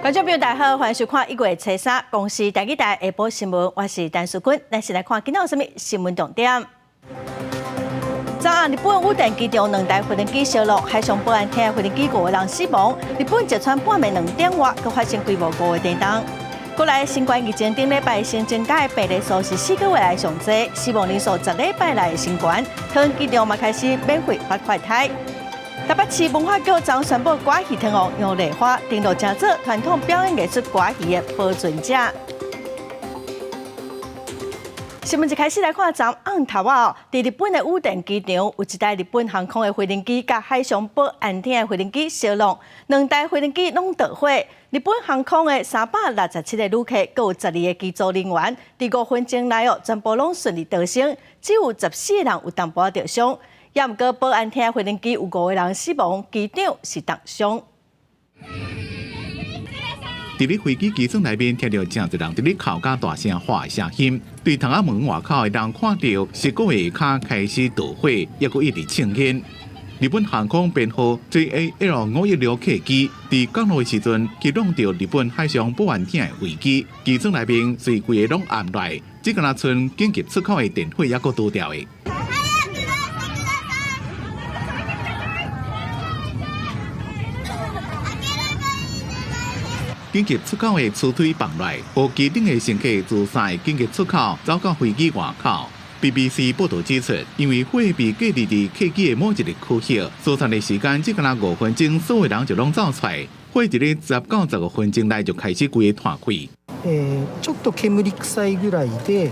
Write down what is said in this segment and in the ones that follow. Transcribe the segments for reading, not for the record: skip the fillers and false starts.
观众朋友大家好，欢迎收看1月初3公司台语台下晡新闻，我是陈淑君。咱先来看今天有什么新闻重点。昨暗日本羽田机场2台飞行机烧落，海上保安厅的飞行机5个人死亡。日本一川半暝2点外，佮发生规模5个地震。过来新冠疫情顶礼拜新增加的病例数是4个月来上济，死亡人数10礼拜来升悬。桃园机场嘛开始免费发快胎。台北市文化局昨宣布歌戏天王杨丽花登陆正做传统表演艺术歌戏的保存者。新闻一开始来看，昨暗头啊，伫日本的羽田机场有一台日本航空的飞行机甲海上保安厅的飞行机烧落，2台飞行机拢着火。日本航空的367个旅客，佮有12个机组人员，伫5分钟内全部拢顺利逃生，只有14个人有淡薄仔着伤。也毋过，保安厅飞行机有5个人死亡，机长是重伤。伫咧飞机机舱内面，听到正一人伫咧口角大声喊的声音。对窗仔门外口的人看到10个下骹开始着火，抑佫一直呛烟。日本航空编号 JAL516 客机伫降落的时阵，启动到日本海上保安厅的飞机，机舱内面随规个拢暗来，只敢若剩紧急出口的电火抑佫拄掉的。紧急出口的出推放来，互机顶的乘客自3个紧急出口走到飞机外口。BBC 报道指出，因为火被隔离伫客機的某一个区域，所产的时間只敢若5分鐘，所有人就拢走出来。火伫咧10到15分鐘內就開始規個炭開。ちょっと煙臭いぐらいで、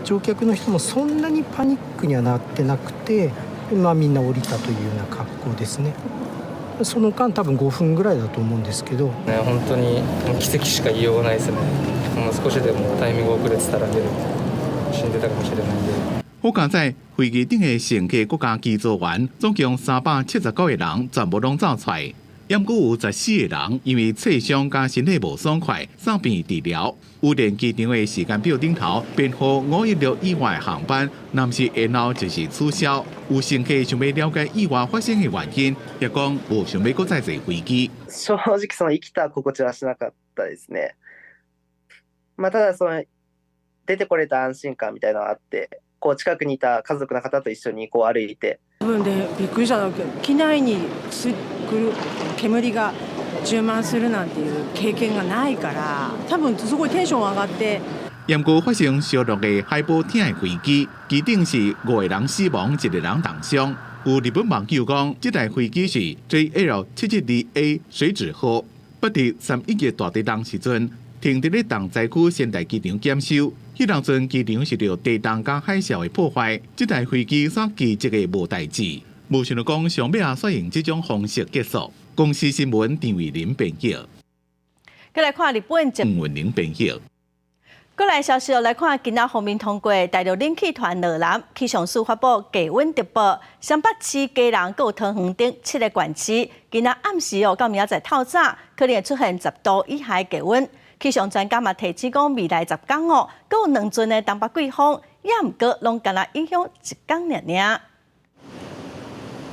乗客の人もそんなにパニックにはなってなくて、みんな降りたというような格好ですね。その間多分5分ぐらいだと思うんですけど。本当に奇跡しか言いようがないですね。もう少しでもタイミング遅れてたら死んでたかもしれないんで。好在在飞机顶的乘客国家机组员总共379个人，全部拢走出来。也毋过有14个人因为刺伤加身体无爽快，送病治疗。羽田机场的时间表顶头，编号516以外的航班，若毋是延后就是取消。有乘客想要了解意外发生的原因，也讲无想要再坐飛機。正直生きた心地はしなかったですね。ただ出てこれた安心感みたいなのがあって、近くにいた家族の方と一緒に歩いて。自分でびっくりしたのが機内に来る煙が充満するなんていう経験がないから、多分すごいテンション上がって。延过发生烧落的海保厅的飞机，机顶是5个人死亡，1个人重伤。有日本网友讲，这台飞机是 JL772A 水纸号，不伫31日大地震时阵，停伫咧东西区仙台机场检修。迄当阵机场受到地震加海啸的破坏，这台飞机煞奇迹的无代志。无想到讲，上尾也选用这种方式结束。公司新闻张伟林编辑。再来看日本郑文玲编辑。过来消息来看，今仔方面通过大陆冷气团热南气象署发布低温特报，湘北市、基隆、有桃园等7个县市，今仔暗时到明仔载透早，可能会出现10度以下的低温。气象专家嘛提醒讲，未来10天哦，阁有2阵的东北季风，也毋过拢敢若影响1天尔。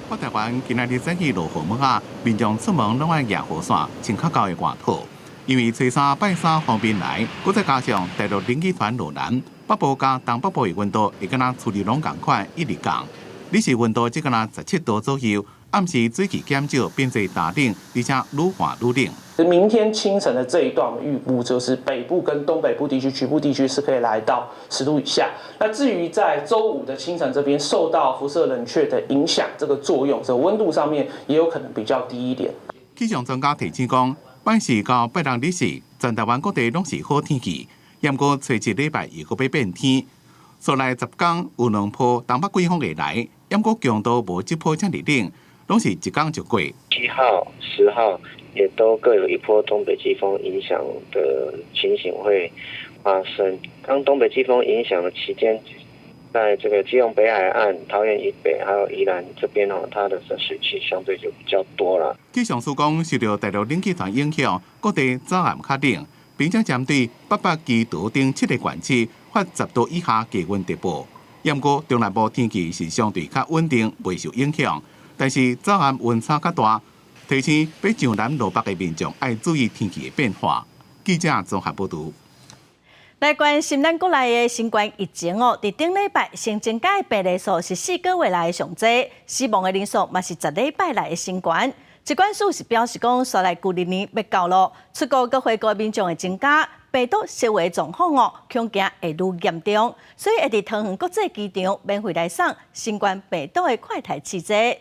北台湾今仔日早起落雨雨啊，民众出门拢爱拿雨伞，穿较厚的外套。因为初三、拜三方面来，佮再加上大陆冷气团落南，北部加东北部的温度会敢若处理拢共款，一直降。日时温度只敢若17度左右，暗时水汽减少，变做大冷，而且愈滑愈冷。明天清晨的这一段，我们预估就是北部跟东北部地区局部地区是可以来到10度以下。那至于在周五的清晨这边，受到辐射冷却的影响，这个作用，这温度上面也有可能比较低一点。气象专家提醒讲，拜四到拜六日时，全台湾各地拢是好天气，不过初一礼拜又要变天。所来10天有2波东北季风会来，不过强度无这波这么冷，拢是一天就过。7号、10号也都各有一波东北季风影响的情形会发生。当东北季风影响的期间，在这个基隆北海岸、桃园以北还有宜兰这边它的水汽相对就比较多了。气象署讲，受到大陆冷气团影响，各地早晚较冷，并且针对北北基桃等7个县市发10度以下低温特报。不过中南部天气是相对较稳定，未受影响，但是早晚温差较大。提醒北上南路北的民众要注意天气的变化。记者综合报道。来关心咱国内的新冠疫情哦，伫顶礼拜新增加的病例数是4个月来的上济，死亡的人数嘛是10礼拜来的新高。疾管署是表示讲，说来旧年要到咯，出国跟回国民众的增加，病毒社会状况哦，恐惊会愈严重，所以会伫桃园国际机场免费来送新冠病毒的快筛试剂。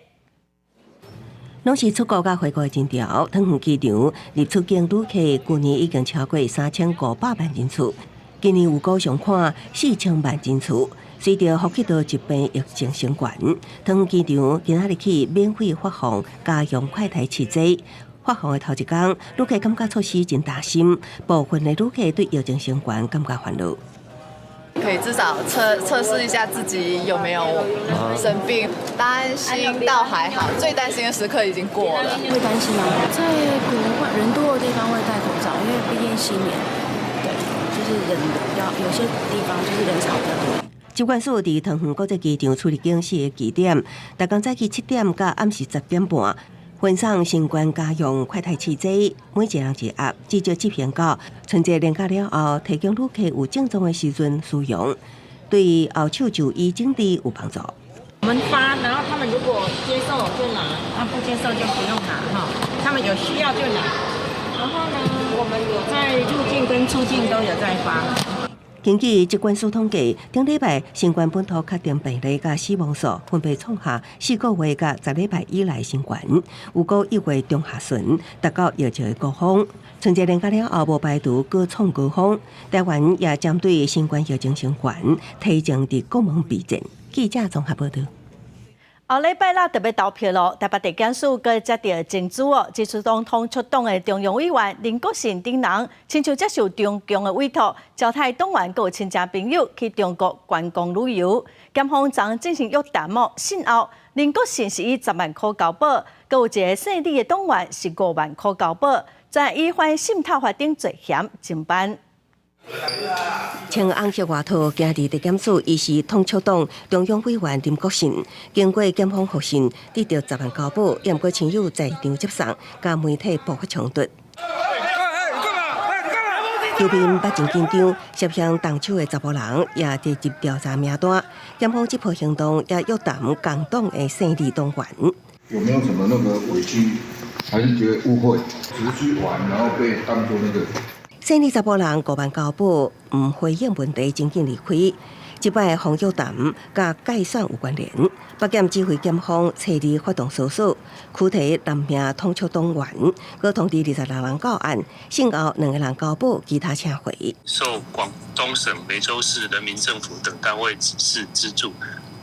拢是出国甲回国的人潮，桃园机场入出境旅客去年已经超过3500万人次。今年有高上看4000万人次，随着福克岛疾病疫情升悬，桃园机场今仔日起免费发放家用快筛试剂。发放的头一天，旅客感觉措施真大心，部分的旅客对疫情升悬感觉烦恼。可以至少测试一下自己有没有生病，担心倒还好，最担心的时刻已经过了。会担心吗？在国外人多的地方会戴口罩，因为毕竟新年，对，就是人比较有些地方就是人潮比较多。疾管署伫桃园国际机场处理警示的据点，逐工早起7点到暗时10点半。分送新冠家用快筛试剂，每一人一盒，至少7片到。春节年假了后，提供旅客有症状的时阵使用，对后手就医诊治有帮助。我们发，然后他们如果接受就拿，不接受就不用拿哈。他们有需要就拿。然后呢，我们有在入境跟出境都有在发。根据疾管署统计，顶礼拜新冠本土确诊病例甲死亡数分别创下4个月甲10礼拜以来新高，有过1月中下旬达到疫情的高峰。春节年假了后，无排除各创高峰。台湾也针对新冠疫情升悬，提前伫国门备战。记者综合报道。后礼拜六特别投票咯，台北地检署佮接到证据哦，指出党统出党的中央委员林国信等人，亲像接受中共的委托，招待党员佮亲戚朋友去中国观光旅游。检方昨进行约谈哦，信后林国信是以10万块交保，佮有一个姓李的党员是5万块交保，再以犯渗透法等罪嫌侦办。穿红色外套，今日地检署医师统促党中央委员林国信，经过检方核讯，得到10万交保，也毋过亲友在场接送，甲媒体爆发冲突。周边捌真紧张，涉嫌动手的查甫人也提入调查名单。检方这波行动也约谈共党的姓李党员。有没有什么那个委屈，还是觉得误会，只是去玩，然后被当作那个？姓李查甫人5万交保，唔回应问题，真紧离开。这摆防约谈甲改选有关联。北检指挥检方彻底发动搜索，拘提男名统促党员，佮通知26人到案，幸后2个人交保，其他请回。受广东省梅州市人民政府等单位指示资助，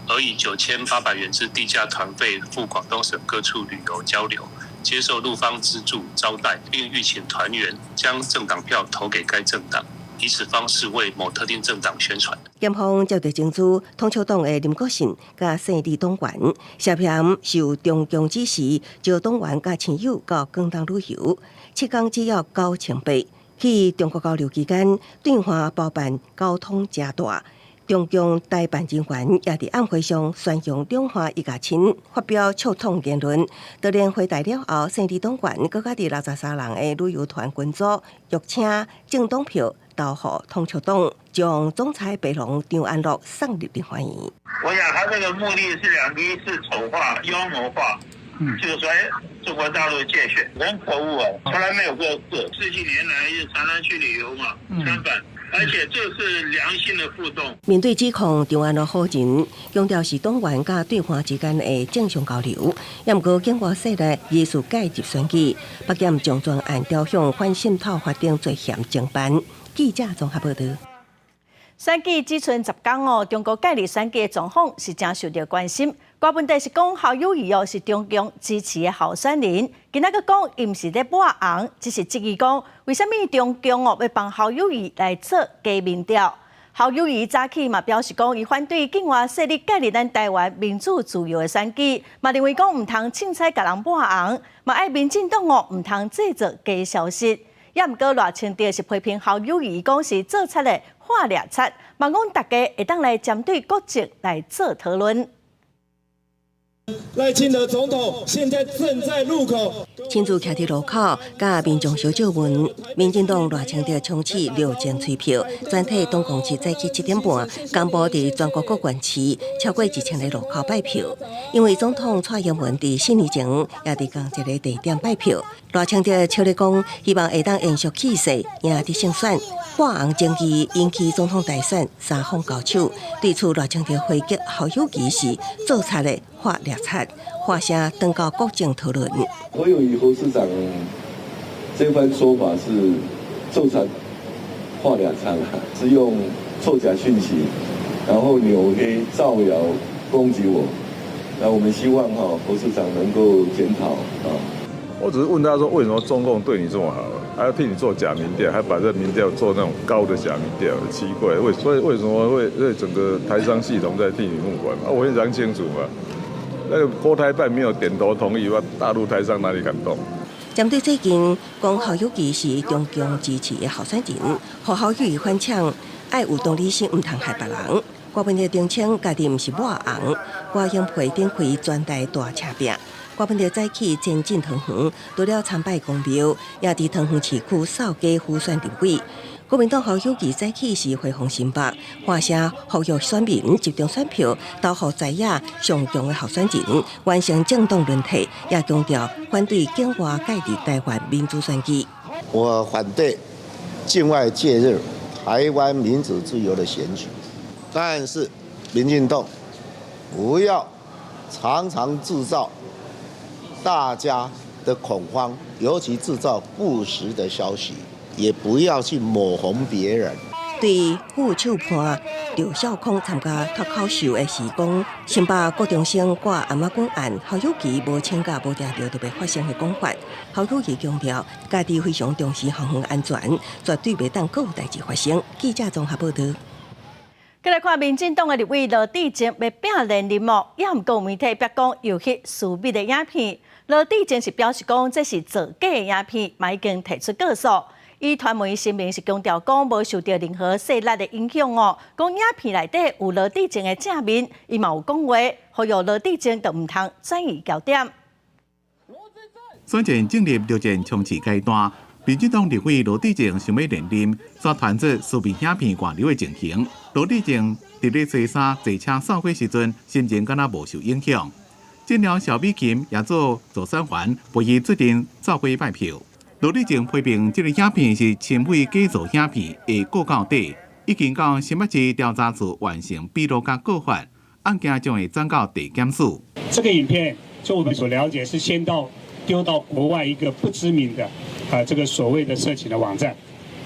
而以9800元之低价团费赴广东省各处旅游交流。接受陆方资助招待，并欲请团员将政党票投给该政党，以此方式为某特定政党宣传。检方接到证据，统促党的林国信甲姓李党员涉嫌受中共指示，招党员甲亲友到广东旅游，7天只要9000八。去中国交流期间，对华包办交通加大。中共代办人员也伫暗会上宣扬两华一家亲，发表促统言论。到年回台了后，姓李党员佮家己63人的旅游团群组，约请政党票投予统促党，将总裁北龙张安乐送入立法院。我想他这个目的是2个意思丑化、妖魔化。就是说，中国大陆界选很可恶啊，从来没有过事。10几年来就常常去旅游嘛，参访。而且这是良性的互动。面对指控，张安乐好人强调是党员甲对方之间的正常交流，也毋过境外势力艺术介入选举，北检将专案调向反渗透法定罪嫌侦办。记者综合报道。选举只剩10天哦，中国介入选举的状况是真受到关心。大问题是讲侯友宜哦是中共支持的候选人，今仔个讲伊毋是咧抹红，只是质疑讲为什么中共哦要帮侯友宜来做假民调。侯友宜早起嘛表示讲，伊反对境外势力介入咱台湾民主自由的选举，嘛认为讲毋通凊彩甲人抹红，嘛爱民进党哦毋通制造假消息。也毋过赖清德是批评侯友宜讲是做贼的画掠贼，嘛讲大家会当来针对国籍来做讨论。赖清德总统现在正在路口。亲自徛伫路口，甲民众小照问。民进党热情地冲刺6000催票，全体总共是早起7点半，公布伫全国各县市超过1000个路口拜票。因为总统蔡英文伫4年前也伫同一个地点拜票，热情地笑咧讲，希望会当延续气势，赢得胜选。挂红争议引起总统大选三方交手，对此热情地回击侯友宜是做贼的画掠贼，话声登到国政讨论。侯友宜侯市长这番说法是做贼画掠贼，是用错假讯息，然后扭黑造谣攻击我。那我们希望侯市长能够检讨啊。我只是问他说，为什么中共对你这么好，还要替你做假民调，还把这民调做那种高的假民调，奇怪，所以为什么会整个台商系统在替你募款嘛？我非常清楚嘛，那个国台办没有点头同意，大陆台商哪里敢动？针对最近讲侯友宜是中共支持的候选人，和侯友宜反呛爱有同理心，唔通害别人。郭文哲澄清家己唔是抹红，郭英培展开专台大车拼。郭文哲早起前进汤圆，除了参拜公庙，也伫汤圆市区扫街呼选立委。国民党侯友宜早起是回访新北，话声呼吁选民集中选票，投予在野上强的候选人，完成政党轮替，也强调反对境外介入台湾民主选举。我反对境外介入台湾民主自由的选举，但是民进党不要常常制造大家的恐慌，尤其制造不实的消息，也不要去抹红别人。对副手判刘孝康参加脱口秀的时讲，新北高中生挂阿妈公案，侯友宜无请假无定着特别发生的讲法。侯友宜强调，家己非常重视航空安全，绝对袂当有代志发生。记者综合报道。再来看民进党的立委罗致政要拼连任务，也毋过媒体曝光有迄私密的影片。罗致政是表示讲，这是造假的影片，嘛已经提出告诉。伊传媒声明是强调讲，无受到任何势力的影响哦。讲影片内底有罗致政的正面，伊嘛有讲话，呼吁罗致政就毋通转移焦点。选前进入6战冲刺阶段，民进党立委罗致政想要连任，所传出私密影片外流的情形。罗致政伫咧西沙坐车扫过时阵，心情敢若无受影响。进了小美琴也做左三环，陪伊决定走过拜票。罗致政批评这个影片是亲美假造影片，会告到底，已经到新北市调查处完成笔录甲告发，案件将会转到地检署。这个影片，就我们所了解，是先丢到国外一个不知名的这个所谓的色情的网站，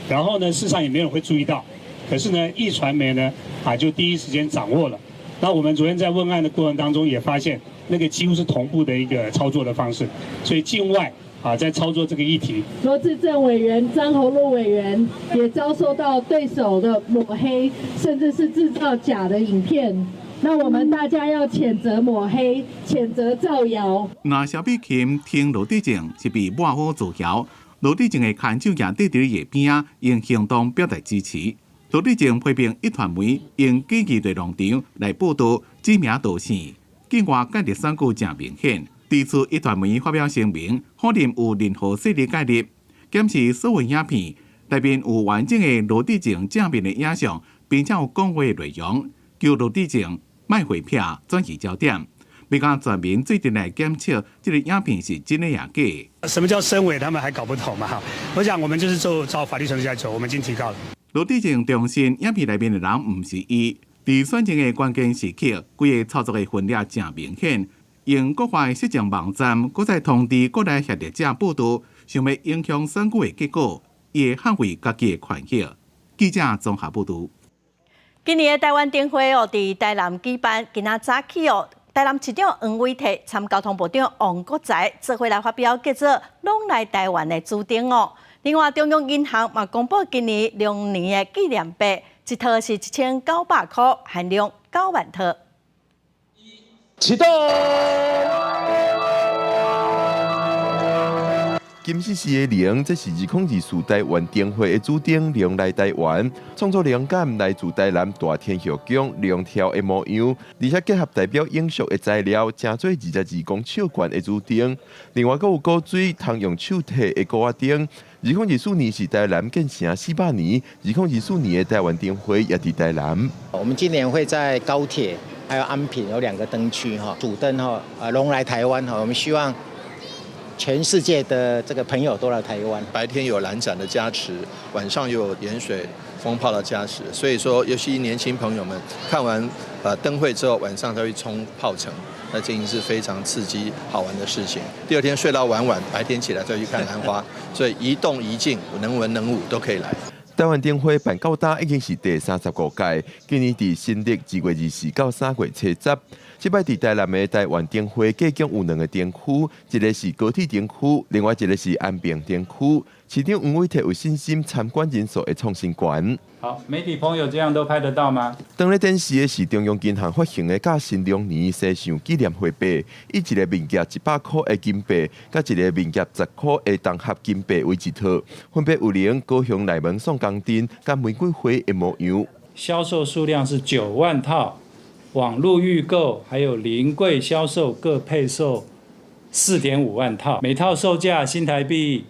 然后呢，事实上也没有人会注意到，可是呢，壹传媒呢就第一时间掌握了。那我们昨天在问案的过程当中也发现，那个几乎是同步的一个操作的方式，所以境外在操作这个议题。罗致政委员、张宏陆委员也遭受到对手的抹黑，甚至是制造假的影片。那我们大家要谴责抹黑，谴责造谣。那小美琴听罗致政是被抹黑造谣，罗致政的牵手也对伫叶边啊，用行动表达支持。罗致政批评壹传媒用假议内容场来报道知名导线，境外介入选举正明显。指出壹传媒发表声明，否认有任何势力介入，检视所有影片内面有完整的罗致政正面的影像，并且有讲话的内容，叫罗致政卖回票，转移焦点，并讲全民最近来检测这个影片是真的也假。什么叫深伪？他们还搞不懂嘛？我想我们就是照法律程序来走，我们已经提告了。罗致政重申，影片内面的人唔是伊，伫选情的关键时刻，规个操作的分裂正明显。用国外实情网站，搁再通知国内协力者报道，想要影响选举的结果，伊会捍卫家己的权益。记者综合报道。今年的台湾灯会伫台南举办，今仔早起台南市长黄伟綽参交通部长王国材做伙来发表叫做“拢来台湾”的主灯哦。另外，中央银行嘛公布今年龙年的纪念币，一套是1900块，限量9万套。启动。金丝丝的零，这是2024台湾灯会的主灯，零来台湾，创作灵感来自台南大天后宫两条的模样，而且结合代表影像的材料，成做22公尺宽的主灯。另外，还有古水通用手提的高仔灯。2024年是台南建成400年，2024年的台湾灯会也伫台南。我们今年会在高铁还有安平有2个灯区主灯龙来台湾我们希望全世界的这个朋友都来台湾。白天有蓝展的加持，晚上又有盐水风炮的加持，所以说，尤其年轻朋友们看完灯会之后，晚上才会冲炮城。那这已经是非常刺激好玩的事情。第二天睡到晚，白天起来再去看兰花，所以一动一静，能文能武都可以来。台湾灯会办到大已经是第35届，今年伫新历2月24到3月初10。这摆伫台南的台湾灯会，计共有2个灯区，一个是高铁灯区，另外一个是安平灯区。市长黄伟哲有信心参观人数会创新高。好，媒体朋友这样都拍得到吗？当咧电视的是中央银行发行的甲新2年西上纪念汇币，以一个面额100块的金币，甲一个面额10块的东合金币为一套，分别有零高雄内门送钢钉、甲玫瑰花的模样。销售数量是9万套，网络预购还有临柜销售各配售4.5万套，每套售价新台币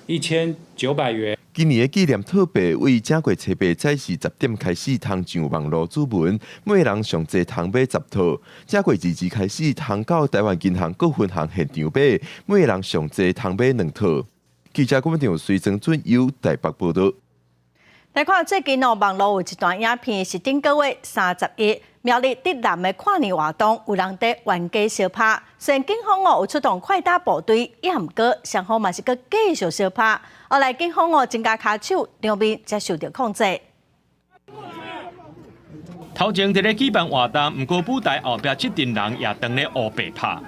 1900元。今年的纪念特别为正月初8早时10点开始通上网络注文，每人上济通买10套。正月22开始通到台湾银行各分行现场买，每人上济通买2套。记者郭文婷、随曾准由台北报道。来看最近网络有一段影片，是顶个月31，苗栗竹南的跨年活动，有人在原街烧拍。虽然警方有出动快打部队，也毋过双方嘛是搁继续烧拍。后来警方增加卡手，场面才受到控制。头前伫咧举办活动，毋过舞台后壁7群人也当咧乌白拍。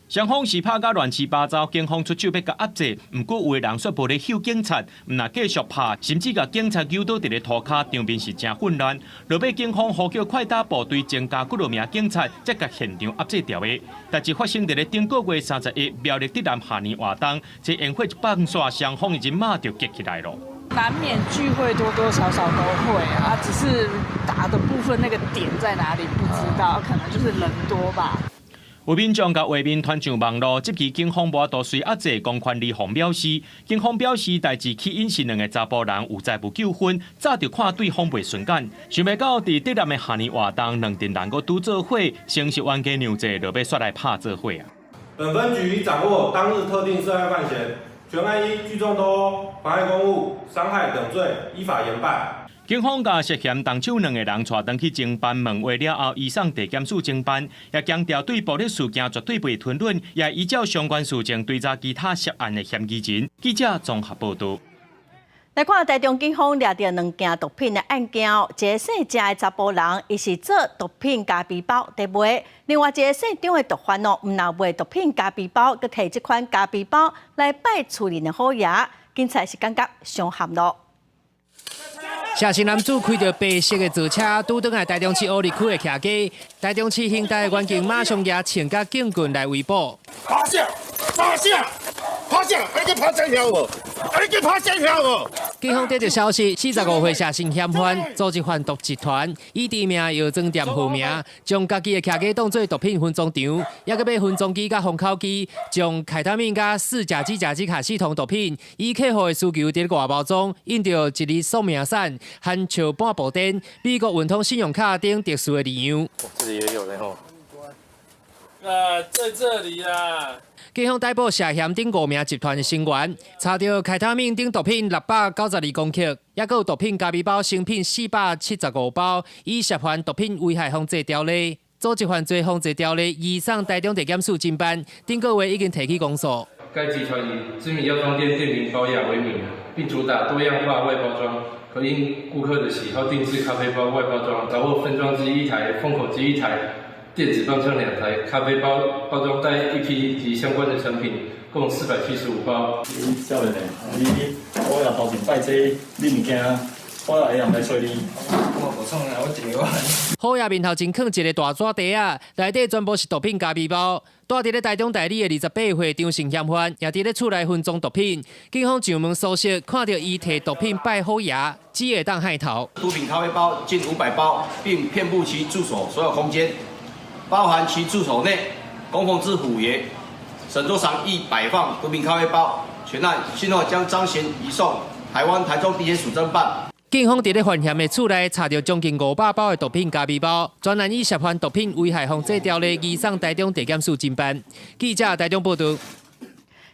双方是拍甲乱七八糟，警方出手要甲压制，毋过有的人却无咧救警察，毋若继续拍，甚至甲警察揪倒伫咧涂骹，场面是真混乱。落尾警方呼叫快打部队增加几多名警察，才甲现场压制掉的。代志发生伫咧顶个月31，苗栗竹南下年活动，这烟火一放煞，双方已经马就结起来了。难免聚会多多少少都会啊，只是打的部分那个点在哪里不知道，可能就是人多吧。有民众甲画面传上网络，即期警方无法度随压制公权力方表示，警方表示代志起因是2个查甫人有在无纠纷，早就看对方袂顺眼，想袂到伫竹南的下年活动，2群人搁拄做伙，先是冤家娘债，落尾煞来拍做伙啊。本分局已掌握当日特定涉案犯嫌，全案依聚众斗殴、妨害公务、伤害等罪依法严办。警方甲涉嫌动手2个人带登去侦办问话了后，移送地检署侦办，也强调对暴力事件绝对袂吞忍，也依照相关事情追查其他涉案的嫌疑人。记者综合报道。来看台中警方抓到2件毒品的案件，一个姓郑的查甫人，伊是做毒品加皮包在卖；另外一个姓张的毒贩毋若卖毒品加皮包，佮摕这款加皮包来拜厝人的好爷，警察是感觉伤含咯。谢姓男子开着白色的轿车，拄倒来台中市乌里区的徛街，台中市刑大的员警马上也请甲警棍来围捕。趴下！趴下！趴下！你去趴下条无？你去趴下条无？警方得到消息，45岁谢姓嫌犯组织贩毒集团，以地名药妆店户名，将家己的徛街当作毒品分装场，也搁买分装机甲封口机，将凯他命甲4甲基甲基卡系统毒品，以客户的需求伫外包装，印着1粒寿命伞，含笑半布灯，美国运通信用卡等特殊的字样。这里也有人哦。在这里啦。警方逮捕涉嫌等5名集团的成员，查到凯他命等毒品692公克，也有毒品加皮包成品475包，以涉犯毒品危害防治条例、组织犯罪防治条例移送台中地检署侦办，顶个月已经提起公诉。该集团以知名药妆店店名宝雅为名，并主打多样化外包装，可因顾客的喜好定制咖啡包外包装，找获分装机1台、封口机1台。电子棒秤2台，咖啡包包装袋1批及相关的成品，共475包。少年的，我也头前拜这你物件，我来人来找你，我补充来我电话。虎爷面头前放一个大纸袋啊，内底全部是毒品加味包。住伫咧台中大理的28岁张姓嫌犯，也伫咧厝内分赃毒品。警方上门搜索，看到伊摕毒品拜虎爷，只会当害头。毒品咖啡包近500包，并遍布其住所所有空间，包含其住所内供奉之虎爷。神桌上亦摆放毒品咖啡包。全案讯后将彰嫌移送台湾台中地检署侦办。警方伫咧犯嫌的厝内查到将近500包的毒品加味包，专案以涉犯毒品危害防制条例移送台中地检署侦办。记者台中报道。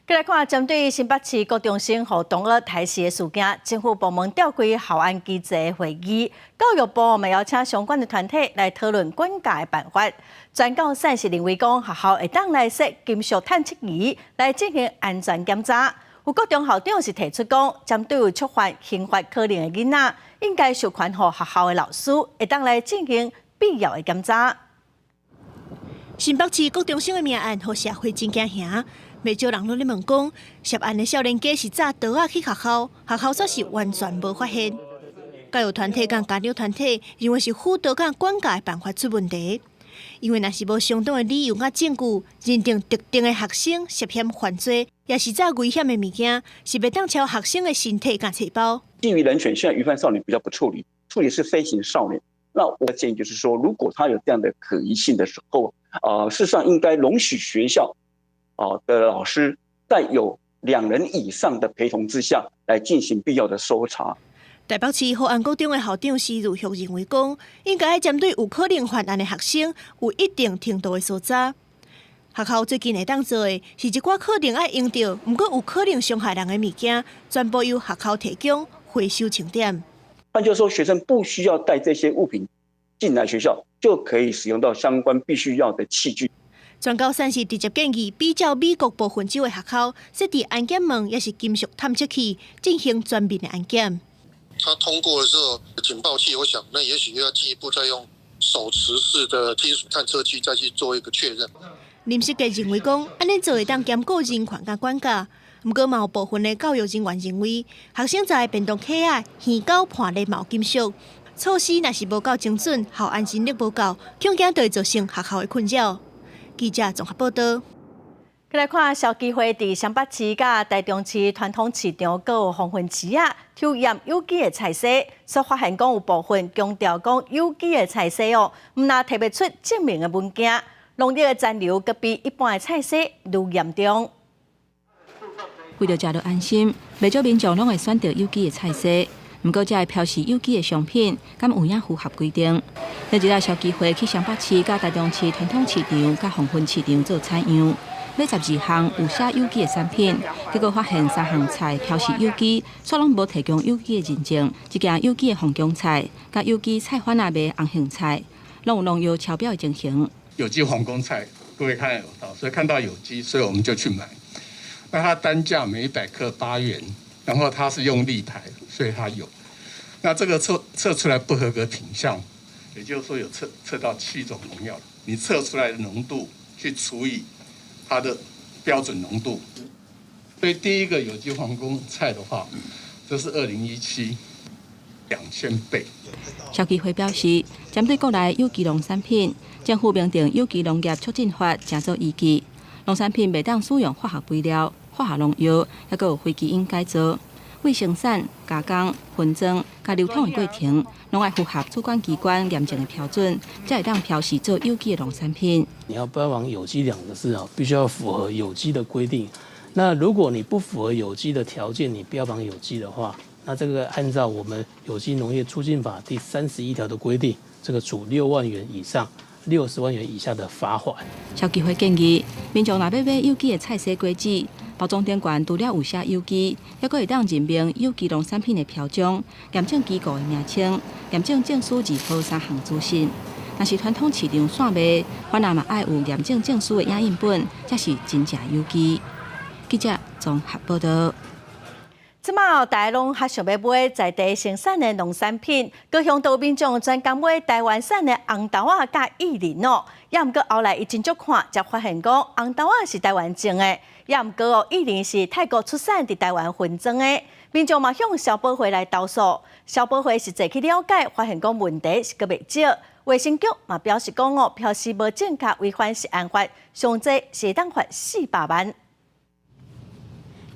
再来看，针对新北市高中生和同学抬死的事件，政府部门召开校安机制会议，教育部嘛邀请相关的团体来讨论管教的办法。专教膳食认为讲，学校会当来设金属探测仪来进行安全检查。有高中校长是提出讲，针对有触犯刑法可能的囡仔，应该授权予学校的老师，会当来进行必要的检查。新北市高中生的命案，互社会真惊吓。袂少人拢咧问讲，涉案的少年家是早倒啊去学校，学校则是完全无发现。教育团体甲家长团体认为是辅导甲管教的办法出问题。因为若是无相当的理由甲证据，认定特定的学生涉嫌犯罪，也是再危险的物件，是袂当超学生的身体甲细胞。基于人权，现在虞犯少年比较不处理，处理是飞行少年。那我的建议就是说，如果他有这样的可疑性的时候，事实上应该容许学校的老师在有2人以上的陪同之下来进行必要的搜查。台北市河安高中的校长施如旭认为讲，应该针对有可能犯案的学生有一定程度的搜查。学校最近会当做的是一寡可能爱用到，不过有可能伤害人的物件，全部由学校提供回收清点。换句话说，学生不需要带这些物品进来学校，就可以使用到相关必须要的器具。专教膳食直接建议比照美国部分州的学校，设置安检门也是金属探测器，进行全面的安检。他通过的时候，警报器，我想那也许要进一步再用手持式的金属探测器再去做一个确认。林世杰认为讲，安尼做会当兼顾人权甲管教，不过嘛有部分的教育人员认为，学生在便当盒仔、鱼糕盘内有金属，措施若是无够精准，校安能力无够，恐惊就会造成学校的困扰。记者综合报道。再来看消基会伫双北市甲台中市传统市场，阁有黄昏市啊，抽验有机的菜色，所发现讲有部分强调讲有机的菜色哦，毋若摕袂出证明的文件，农业的残留阁比一般的菜色愈严重。为着食到安心，袂少民众拢会选择有机的菜色。不过，这标示有机的商品，敢有影符合规定？日日消基会去双北市、甲台中市传统市场、甲黄昏市场做采样，买12项有写有机的产品，结果发现3项菜标示有机，却拢无提供有机的认证。一件有机的红姜菜，甲有机菜花啊卖红杏菜，拢有农药超标的情形。有机黄姜菜，各位看得到，所以看到有机，所以我们就去买。那它单价每100克8元。然后它是用立牌，所以它有。那这个测出来不合格品项，也就是说有测到7种农药，你测出来的浓度去除以它的标准浓度。所以第一个有机黄姜菜的话，这是2017 2000倍。消基会表示，针对国内有机农产品，政府明定有机农业促进法正做依据，农产品袂当使用化学肥料、化学农药，还有非基因改造。为生产、加工、分装、甲流通的过程，拢爱符合主管机关验证的标准，才会当标示做有机的农产品。你要标榜有机2个字啊，必须要符合有机的规定。那如果你不符合有机的条件，你标榜有机的话，那这个按照我们有机农业促进法第31条的规定，这个处6万元以上60万元以下的罚款。消基会建议，民众若要买有机的菜色果子，包装顶悬除了有写有机，还佫会当认明有机农产品的标章、验证机构的名称、验证证书2号3项资讯。若是传统市场线卖，反而嘛爱有验证证书的影印本，才是真正有机。记者综合报道。即马大家拢较想要买在地生产的农产品，高雄岛民众专讲买台湾产的红豆仔甲薏仁哦。也毋过后来伊真足看，才发现讲红豆仔是台湾种的，也毋过哦薏仁是泰国出产伫台湾分装的。民众嘛向消保会来投诉，消保会是坐去了解，发现讲问题是个袂少。卫生局嘛表示讲哦，漂示无正确违反食安法，上济是当罚400万。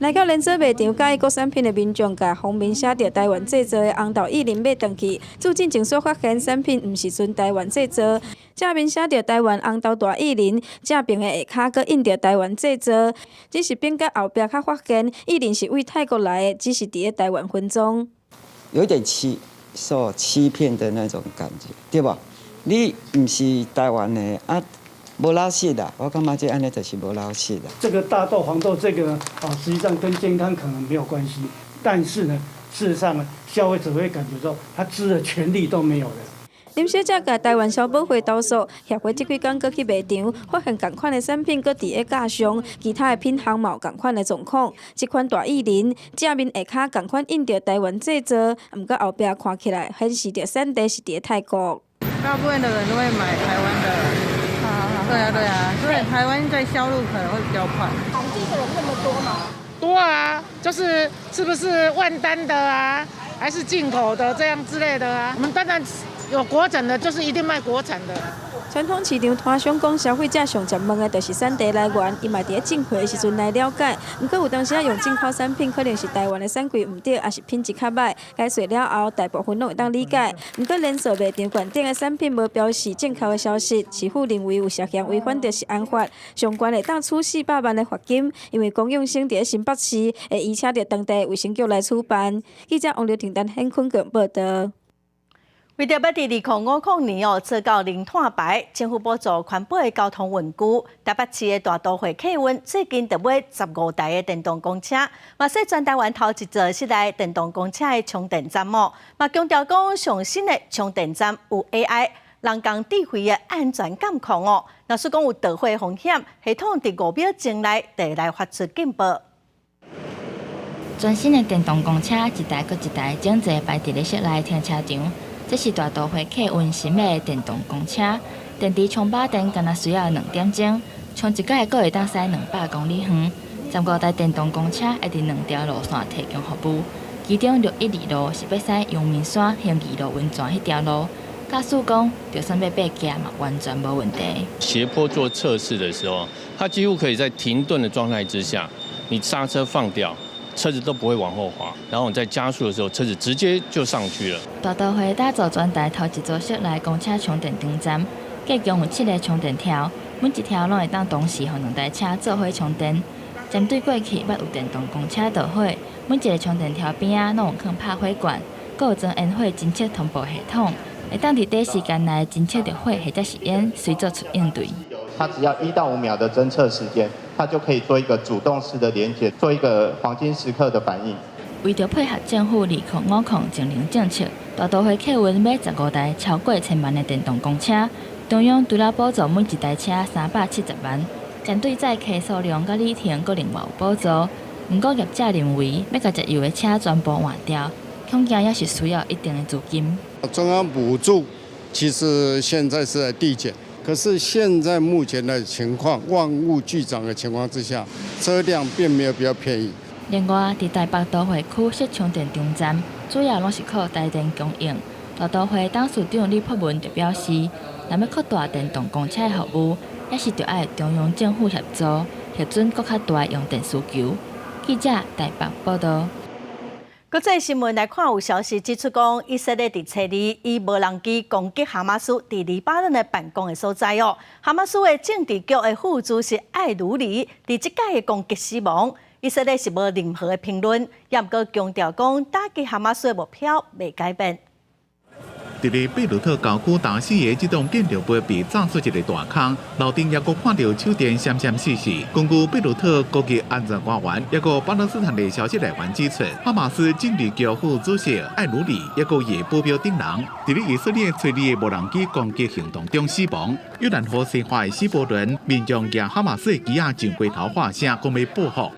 来到连锁卖场介意国产品的民众，甲封面写着台湾制造的红豆薏仁买回去，驻境警所发现产品毋是纯台湾制造，正面写着台湾红豆大薏仁，正边的下骹佫印着台湾制造，只是变到后壁较发现薏仁是为泰国来的，只是伫咧台湾分装，有点受欺骗的那种感觉，对吧？你毋是台湾的啊？无老实的，我感觉这安尼就是无老实的。这个大豆、黄豆这个呢，实际上跟健康可能没有关系，但是呢，事实上呢，消费者会感觉到他吃的权利都没有了。林小姐甲台湾消保会投诉，协会这几天搁去卖场，发现同款的产品搁伫咧架上，其他的品项嘛有同款的状况。这款大薏仁正面下骹同款印着台湾制造，毋过后壁看起来显示着产地是伫咧泰国。大部分的人都会买台湾的。对啊，所以台湾在销路可能会比较快。产地的人那么多吗？多啊，是不是万丹的啊，还是进口的这样之类的啊？我们当然有国产的，就是一定卖国产的。传统市场摊商讲，消费者上常问的就是产地来源，伊嘛伫咧进货的时阵来了解。毋过有当时用进口产品，可能是台湾的产柜毋对，也是品质较歹。解说了后，大部分拢会当理解。毋过连锁卖场馆顶的产品无标示正确的消息，市府认为有涉嫌违反着食安法，相关会当处400万的罚金，因为公用性伫咧新北市，会依请着当地卫生局来处办。记者王刘婷、陈hen坤个报道。为着要伫2050年做到零碳排，政府补助环保的交通运具。台北市的大都会客运最近就买15台的电动公车，嘛说全台湾头一座是台电动公车的充电站嘛强调讲上新的充电站有 AI 人工智慧的安全监控哦。若是讲有倒货风险，系统伫5秒钟内就来发出警报。全新的电动公车一台搁一台整齐排伫咧室内停车场。这是大都会客运新买的电动公车，电池充饱电，敢若需要2点钟，充一摆阁会当驶200公里远。15台电动公车会伫2条路线提供服务，其中612路是要驶阳明山、兴义路、温泉迄条路。驾驶讲，就算要爬架嘛，完全无问题。斜坡做测试的时候，它几乎可以在停顿的状态之下，你刹车放掉。车子都不会往后滑，然后你在加速的时候，车子直接就上去了。大都会打造全台头一座室内公车充电场站，计共有7个充电条，每一条拢会当同时互2台车做伙充电。针对过去捌有电动公车倒火，每一个充电条边仔拢有放拍火管，阁有装烟火侦测同步系统，会当伫短时间内侦测到火或者是烟，随做出应对。它只要1到5秒的侦测时间，它就可以做一个主动式的连接，做一个黄金时刻的反应。为着配合政府2050净零政策，大都会客运买15台超过1000万的电动公车，中央除了补助每一台车370万，针对载客数量甲里程阁另外有补助。不过业者认为，要甲石油的车全部换掉，恐惊也是需要一定的资金。中央补助其实现在是在递减。可是现在目前的情况，万物俱涨的情况之下，车辆并没有比较便宜。另外，伫台北都会区设充电场站，主要拢是靠台电供应。大都会董事长李柏文就表示，若要扩大电动公车的服务，也是着爱中央政府协助，核准更较大用电需求。记者台北报道。国际新闻来看，有消息指出讲，以色列伫初二以无人机攻击哈马斯伫黎巴嫩的办公的所在哦。哈马斯的政治局的副主席艾鲁里伫即届的攻击死亡。以色列是无任何的评论，也毋过强调讲打击哈马斯的目标未改变。伫咧贝鲁特郊区大四的这栋建筑物被炸出一个大坑，楼顶也阁看到手电闪闪烁烁。根据贝鲁特国际安全官员，也阁巴勒斯坦的消息来源指出，哈马斯政治局副主席艾鲁里也阁也保镖等人，伫咧以色列催利的无人机攻击行动中死亡。约旦河西岸的希伯伦民众将哈马斯的旗仔上街头画声，讲要报复。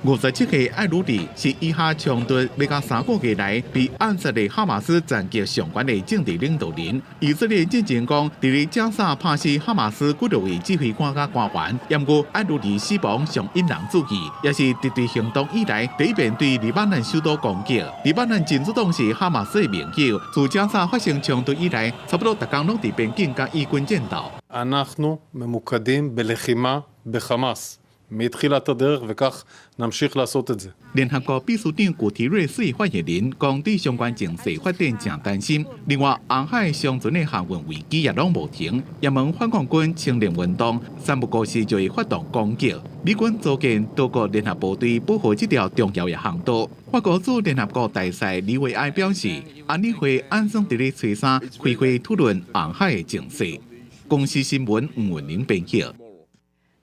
57岁艾鲁里是以下冲突要甲3个月来被暗杀的哈马斯战局相关的政治领导人。以色列进前讲，伫加沙拍死哈马斯几多位指挥官甲官员，验过艾鲁里死亡上引人注意，也是敌对行动以来第一遍对黎巴嫩首都攻击。黎巴嫩真主党是哈马斯的盟友，自加沙发生冲突以来，差不多逐天拢伫边境甲以军战斗。אנחנו ממוקדים בלחימה בחמאס. מתחילת הדרך וכך נמשיך לעשות את זה. 联合国秘书长古提瑞斯发言人讲，对相关情势发展正担心。另外，红海商船的航运危机也拢无停，也门反抗军清零运动三不五时就会发动攻击。美军组建多国联合部队保护这条重要的航道。法国驻联合国大使李维埃表示，安理会按算伫咧初三开会讨论红海的情势。公司新闻吴文玲编辑。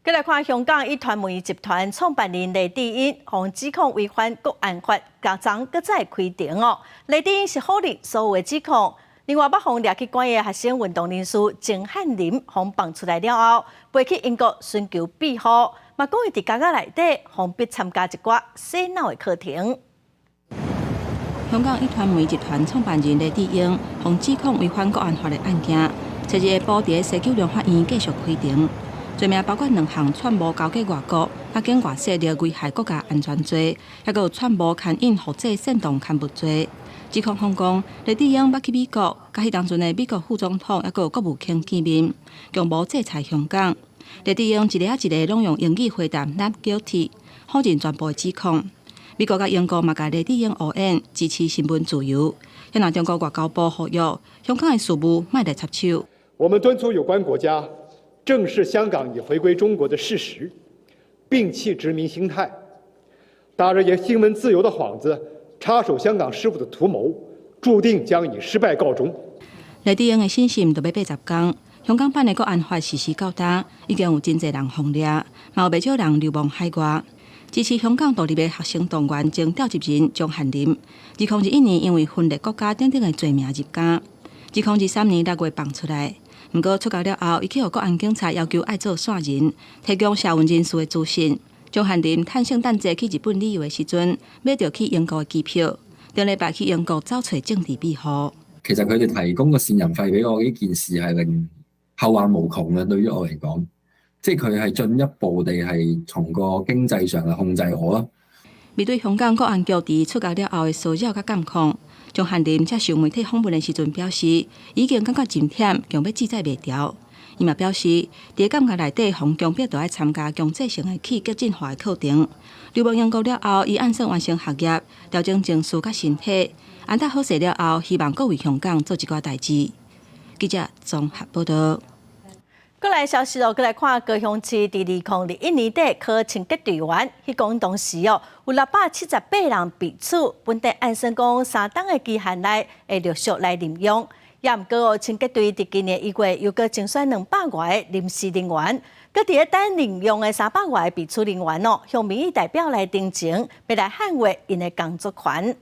再来看香港一传媒集团创办人雷智英，被指控违反国安法，加昨搁再开庭哦。雷智英是否认所有的指控。另外，被控抓去关的学生运动人士郑汉林，被放出来了后，飞去英国寻求庇护，嘛讲伊伫家家内底，被逼参加一寡洗脑的课程。香港一传媒集团创办人雷智英，被指控违反国安法的案件，昨日保伫西九龙法院继续开庭。罪名包括2项串谋交给外国、甲境外势力危害国家安全罪，还有串谋牵引或者煽动刊物罪。指控控讲，雷智英捌去美国，甲迄当阵的美国副总统还有国务卿见面，共无制裁香港。雷智英一个一个拢用英语回答 not guilty， 否认全部的指控。美国甲英国嘛甲雷智英応援，支持新聞自由。也讓中國外交部呼籲香港的事務莫來插手。我們敦促有關國家正視香港已回歸中國的事實，摒棄殖民心態，打着新聞自由的幌子插手香港事務的圖謀，注定將以失敗告終。雷智英的審訊就要80天，香港版的國安法實施到今，已經有真濟人封掠，嘛有不少人流亡海外。支持香港獨立的學生動員將調集人鍾漢林，2021年因為分裂國家等等的罪名入監，2023年6月放出來。不過出獄了後，伊去予國安警察要求愛做線人，提供社運人士的資訊。鍾漢林趁聖誕節去日本旅遊的時陣，買到去英國的機票，上禮拜去英國找找政治庇護。其實佢哋提供個線人費俾我呢件事係令後患無窮嘅，對於我嚟講，即係佢係進一步地係從個經濟上嚟控制我啦。面對香港國安局佇出獄了後的騷擾甲監控，鍾漢林接受媒體訪問的時陣表示，已經感覺真忝，強要記載袂牢。伊嘛表示，佇感覺內底，洪強迫就愛參加強制性的去激進化的課程。留學英國了後，伊按算完成學業，調整情緒甲身體，安得好勢了後，希望各為香港做一寡代誌。記者綜合報道。過來消息哦，過來看高雄市伫2021年底考清潔隊員，迄講當時哦有678人被處，本地按算講3檔的期限內會陸續來任用。也毋過哦，清潔隊伫今年1月又閣精選200外的臨時人員，閣佇咧等任用的300外的被處人員哦，向民意代表來定情，要來捍衛因的工作權。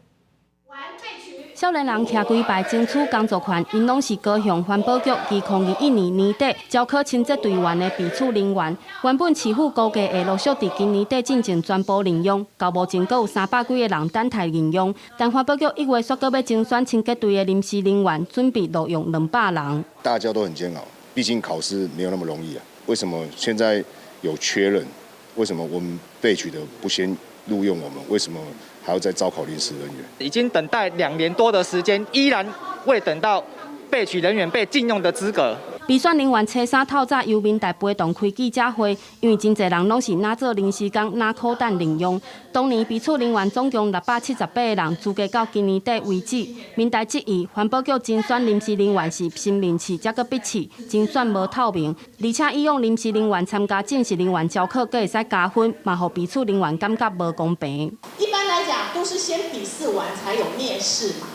少年人徛幾排爭取工作權，因攏是高雄環保局2021年年底招考清潔隊員的備處人員。原本市府估計會陸續佇今年底進行全部任用，到目前閣有300幾個人等待任用。但環保局1月說閣要精選清潔隊的臨時人員，準備錄用200人。大家都很煎熬，畢竟考試沒有那麼容易啊。為什麼現在有缺人？為什麼我們備取的不先錄用我們？為什麼還要再招考臨時人員？已經等待2年多的時間，依然未等到備取人員被禁用的資格。備選人員初三透早由民代陪同開記者會，因為真濟人攏是拿做臨時工，拿苦等任用。當年備處人員總共678個人，資格到今年底為止。民代質疑環保局精選臨時人員是新面試，才閣必試，精選無透明，而且以用臨時人員參加正式人員招考，閣會使加分，嘛互備處人員感覺無公平。一般來講，都是先筆試完才有面試嘛。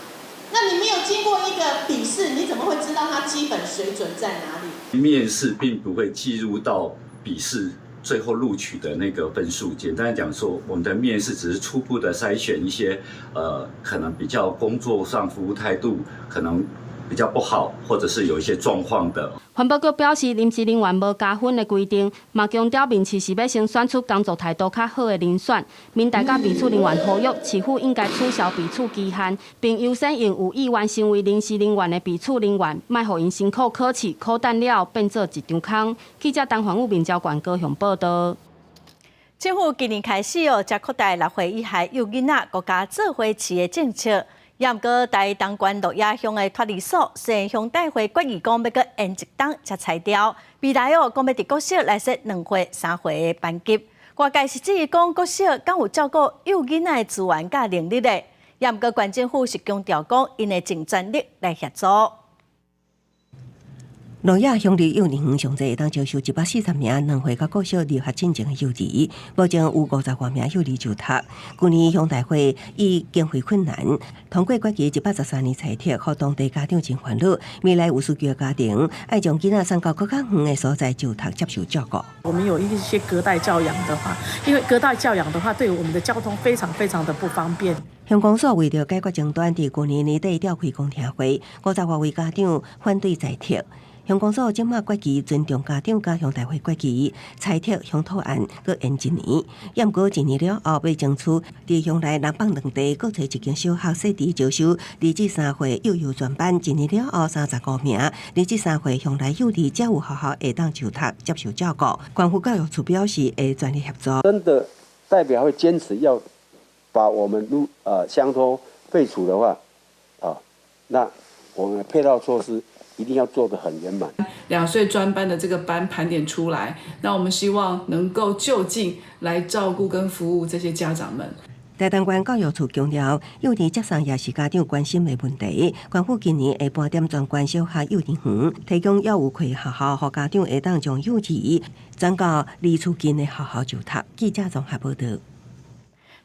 那你沒有經過一個筆試，你怎麼會知道他基本水準在哪裡？面試並不會計入到筆試最後錄取的那個分數。簡單講說，我們的面試只是初步的篩選一些，可能比較工作上服務態度可能比较不好，或者是有一些状况的。环保局表示，临时人员无加分的规定，嘛强调面试是要先选出工作态度较好的人选。民代甲备处人员呼吁市府应该取消备处期限，并优先用有意愿成为临时人员的备处人员，莫互因辛苦考试苦等了变做一场空。记者陈环宇面交管高雄报道。政府今年开始才扩大6岁以下幼囡仔国家做伙饲的政策。也毋过，在东关鹿野乡的托儿所，虽然乡代会决议讲要搁延一档才裁掉，未来讲要伫国小来设2岁、3岁的班级。外界是质疑讲国小敢有照顾幼囡仔的资源甲能力咧？也毋过，县政府是强调讲因会尽全力来协助。鹿野乡立幼儿园上侪会当招收140名2岁到国小入学进前的幼儿，目前有50多名幼儿就读。去年乡大会以经费困难，通过决议113年裁撤，互当地家长真烦恼。未来有需要的家庭爱将囡仔送到更较远的所在就读，接受照顾。我们有一些隔代教养的话，因为隔代教养的话，对我们的交通非常的不方便。乡公所为了解决争端，伫去年年底召开公听会，50多位家长反对裁撤。乡公所即马决议尊重家长甲乡大会决议，裁撤乡土案搁延1年。也毋过1年了后，要争取伫乡内南北2地各找一间小学设置招收2至3岁幼幼专班。1年了后，35名2至3岁乡内幼儿才有学校会当就读接受照顾。关府教育处表示会全力协助。真的代表会坚持要把我们乡托废除的话，那我们的配套措施一定要做得很圆满。2岁专班的这个班盘点出来，那我们希望能够就近来照顾跟服务这些家长们。台东县教育处强调，幼儿接送也是家长关心的问题。县府今年下半点全县小学幼儿园提供幼儿课学校，让家长会当将幼儿转到离厝近的学校就读。记者综合报道。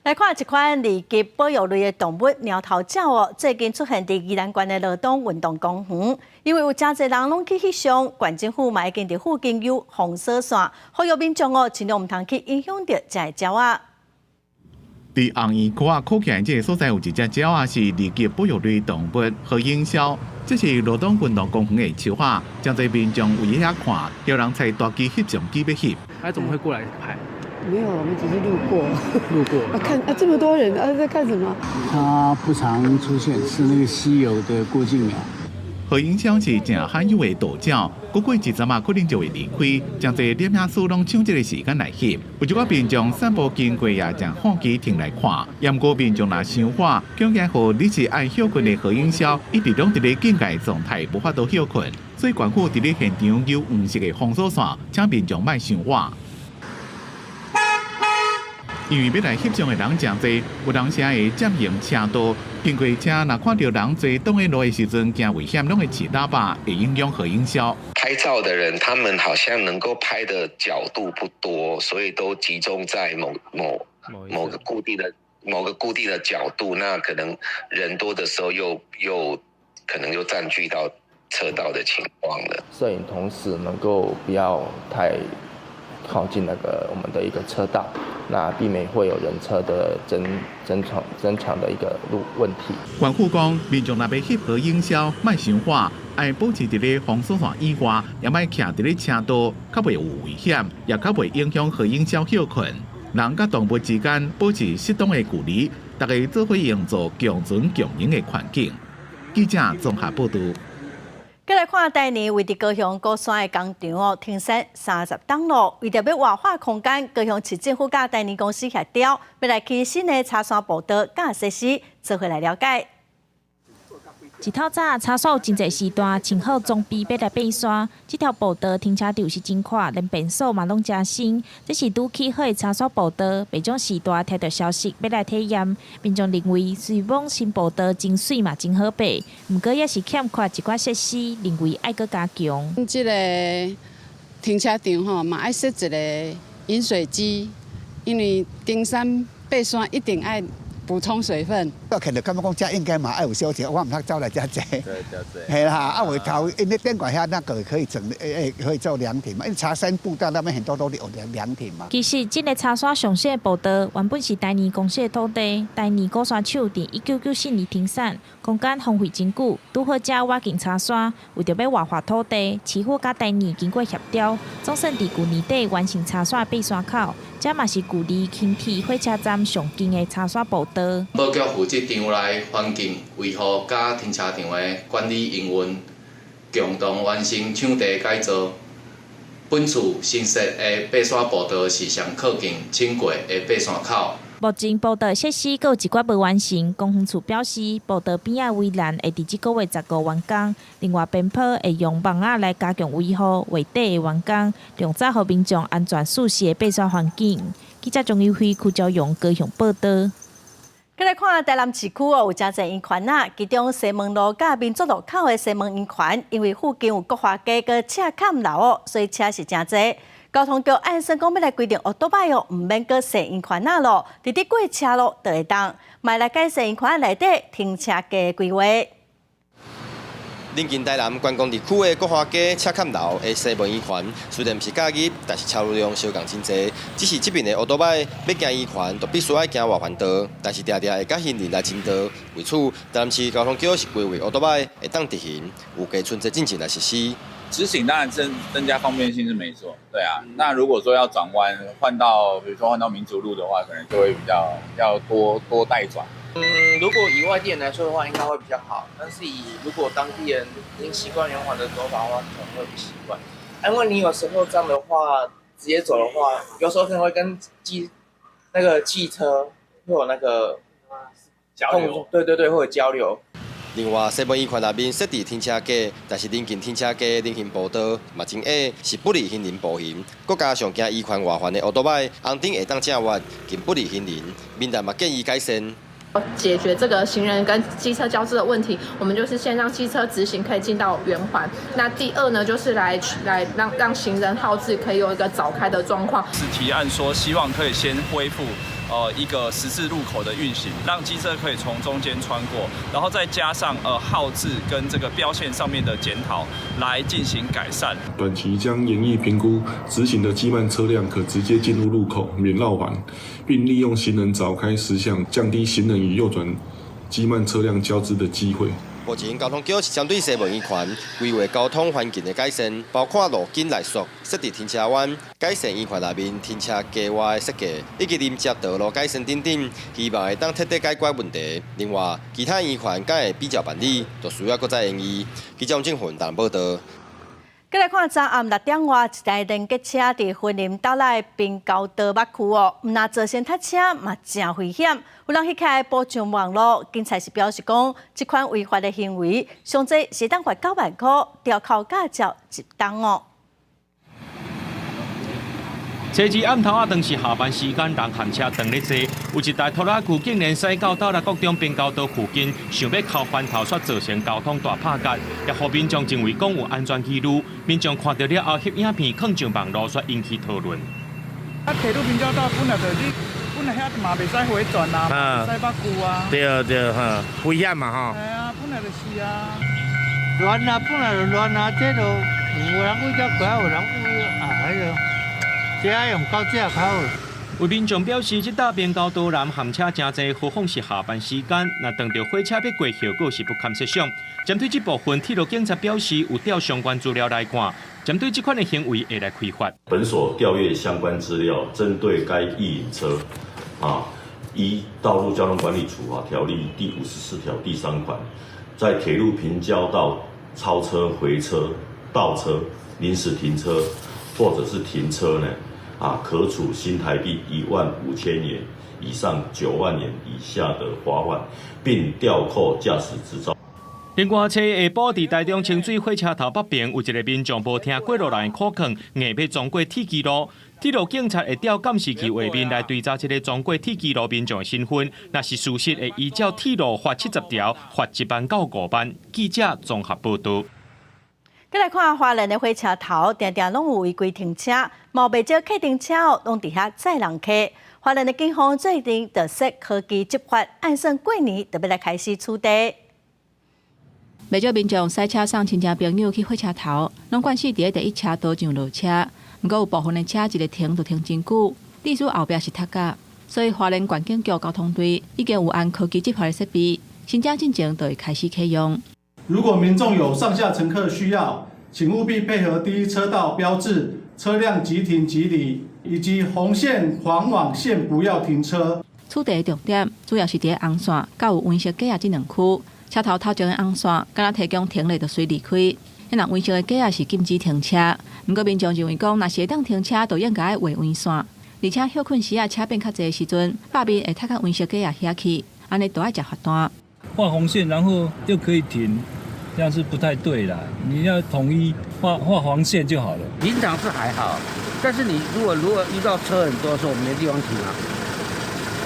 来看一款二级保育类的动物鸟头鸟最近出现在宜兰县的罗东运动公园，因为有真侪人拢去翕相，县政府嘛已经伫附近有封锁线，呼吁民众尽量毋通去影响到这个鸟仔。伫红衣区靠近这个所在有一只鸟是二级保育类动物和营销，这是罗东运动公园的树下，真侪民众围遐看，有人采大机翕相机要翕。他怎么会过来拍？没有，我们只是路过。路过。看这么多人，在干什么？它不常出现，是那个稀有的过境鸟。和营销是正罕有的大鸟，过几一阵可能就会离开，将这摄影师拢抢这个时间来翕。有一寡民众散步经过也将相机停来看，也毋过民众若伤火，恐惊和你是爱休困的和营销一直拢伫咧警戒状态，无法度休困，所以县府伫咧现场有黄色的封锁线，请民众莫伤火。因为要来翕相的人真多，有人车会占用车道，经过车若看到人坐挡在路的时阵，惊危险，拢会起喇叭，会影响和营销。拍照的人，他们好像能够拍的角度不多，所以都集中在某个固定的角度，那可能人多的时候又可能又占据到车道的情况了。摄影同时能够不要太靠近那个我们的一个车道，那避免会有人车的争抢的一个问题。县府讲，民众若要翕合营销，莫伤火，爱保持伫咧封锁线以外，也莫徛伫咧车道，较袂有危险，也较袂影响和营销休困。人甲动物之间保持适当的距离，大家做伙营造共存共赢的环境。记者综合报道。再来看第二位伫高雄高山的工厂停驶30档路，为着要活化空间，高雄市政府甲第二公司协调，要来起新的插山步道甲设施，做伙来了解。一透早，插山有真侪时段，穿好装备要来爬山。这条步道停车场是真宽，连便所嘛拢真新。这是拄起好的插山步道，别种时段听到消息要来体验。民众认为，虽往新步道真水嘛真好爬，不过也是欠缺一寡设施，认为爱搁加强。这个停车场吼嘛爱设一个饮水机，因为登山爬山一定爱补充水分。我看到感觉讲这应该嘛爱有休息，我唔通走来遮坐。对，系啦，啊，回头因那电管下那个可以整，可以做凉亭嘛，因为茶山步道那边很多都有凉亭嘛。其实，这个茶山上线的步道原本是台泥公司的土地，台泥古山厂伫1994年停产，空间荒废真久，拄好遮挖进茶山，为着要活化土地，市府甲台泥经过协调，总算伫去年底完成茶山爬山口，这嘛是距离轻铁火车站上近的茶山步道。保局负责场内环境维护甲停车场的管理营运，共同完成场地改造。本次新设的爬山步道是上靠近轻轨的爬山口。目前步道设施还有一寡未完成，公园处表示步道边仔围栏会伫这个月15完工，另外边坡会用网仔来加强维护，月底会完工，良早互民众安全舒适的爬山环境。记者钟友辉、邱朝阳高雄报道。再来看台南市区有真侪圆环啊，其中西门路甲民族路口的西门圆环，因为附近有国华街跟车坎楼，所以车是真侪。交通局按算讲要来规定奥多拜唔免过西圆环啊路，直直过车路就会当，卖来改西圆环内底停车格的规划。临近台南观光地区的国华街、车坎楼的西门圆环，虽然不是假日，但是车流量相共真侪。只是这边的奥多摆要行圆环，就必须要行外环道，但是常常会甲行人来争道。为此，台南市交通局是规划奥多摆会当直行，有加春节进程来实施。直行当然增加方便性是没错，对啊。那如果说要转弯比如说换到民族路的话，可能就会比较要多带转。如果以外地人来说的话，应该会比较好。但是如果当地人已经习惯圆环的走法的话，可能会不习惯。因为你有时候这样的话，直接走的话，有时候可能会跟汽车会有那个交流，对，会有交流。另外，西门圆环内面设置停车格，但是临近停车格人行步道嘛真矮，是不利行人步行。再加上行圆环外环的奥多摆，红灯会当正弯，更不利行人。民众嘛建议改善。解决这个行人跟机车交织的问题，我们就是先让机车直行可以进到圆环。那第二呢，就是来让行人号志可以有一个早开的状况。是提案说，希望可以先恢复一个十字路口的运行，让机车可以从中间穿过，然后再加上号志跟这个标线上面的检讨来进行改善。短期将研议评估直行的机慢车辆可直接进入路口免绕环，并利用行人早开时相，降低行人与右转机慢车辆交织的机会。目前交通局是针对西门圆环规划交通环境的改善，包括路径来缩、设置停车弯、改善圆环内面停车格外的设计，以及临接道路改善等等，希望会当彻底解决问题。另外，其他圆环敢会比较办理，就需要搁再研议。记者郑云台报道。再来看昨暗6点外，一台连结车伫云林岛内滨高道北区哦，毋但造成塞车，嘛真危险。有人去开保障网络，警察是表示讲，这款违法的行为，上最是当罚9万块，吊扣驾照1档哦。初二暗头当是下班时间，人含车长咧坐，有一台拖拉机竟然驶到岛内国中滨高道附近，想要靠翻头煞造成交通大拍角，也互民众认为讲有安全记录。民众看到了后，翕影片放上网络，煞引起讨论。铁路滨交道本来遐嘛袂使回转啦，驶北区啊。对哈，危险嘛吼。系啊，本来就是啊。乱啊，本来就乱啊，这都有人为了快，有人为迄个。这用高架较好。有民众表示，这搭滨高道南含车真侪，何况是下班时间，若当着火车要过效果是不堪设想。针对这部分，铁路警察表示有调相关资料来看，针对这款的行为会来开罚。本所调阅相关资料，针对该一引车，依道路交通管理处条例第54条第3款，在铁路平交道超车、回车、倒车、临时停车或者是停车呢？可处新台币15000元以上9万元以下的罚款，并吊扣驾驶执照。另外，下晡伫台中清水火车头北边有一个民众无听过路人口劝，硬要撞过铁基路。铁路警察会调监视器画面来追查这个撞过铁基路民众的身份，若是事实，会依照铁路法70条罚1万到5万。记者综合报道。再来看花莲的火车头，常常拢有违规停车，毛袂少客停车哦，拢伫遐载人客。华人的警方最近特色科技执法，按算过年特别来开始处理。不少民众驶车送亲戚朋友去火车头，拢惯势伫咧第一车道上落车。不过有部分的车一个停就停真久，历史后壁是塌架，所以花莲县警局交通队已经有按科技执法的设备，新车进前就会开始启用。如果民众有上下乘客需要，请务必配合第一车道标志、车辆即停即离，以及红线、黄网线不要停车。处理的重点主要是伫咧红线，甲有温室架这两区。车头头前的红线，敢若提供停咧就随离开。若温室的架是禁止停车。不过民众认为讲，若是会当停车，就应该画温线，而且休困时啊，车变较济的时阵，百面会踢到温室架遐去，安尼都爱食罚单。画红线，然后就可以停，这样是不太对啦。你要统一画黄线就好了。平常是还好，但是你如果遇到车很多的时候，我们没地方停啊，